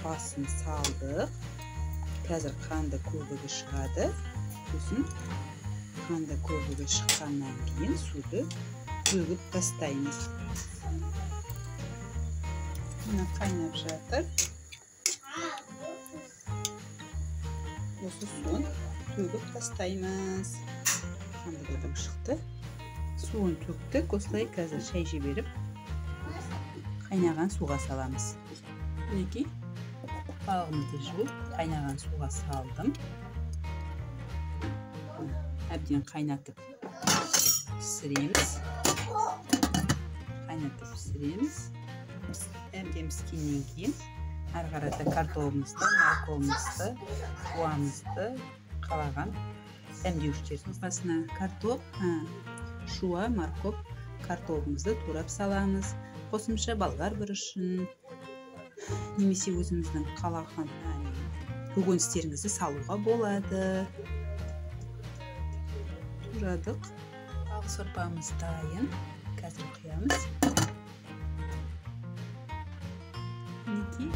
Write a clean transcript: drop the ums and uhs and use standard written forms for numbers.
басын салдық. Қазір қанды көбігі шығады. Сосын қанды көбігі шыққаннан кейін суды төгіп тастаймыз. Мына қайнап жатыр. Осы суын төгіп тастаймыз. Қанды көбігі шықты. Суын төктік. Осылай қазір шай жіберіп қайнаған суға саламыз. Мінекей балығымызды жуып қайнаған суға салдым. Әбден қайнатып пісіреміз. Әбден піскеннен кейін ары қарата картопымызды, морковымызды, шуамызды қалаған дәмдеуіштердің басына картоп, шуа, морков, картопымызды турап саламыз. Қосымша болгар бұрышын немесе өзіміздің қалаған көкөністеріңізді салуға болады. Турадық. Балық сорпамыз дайын. Қазір құямыз. Мінекей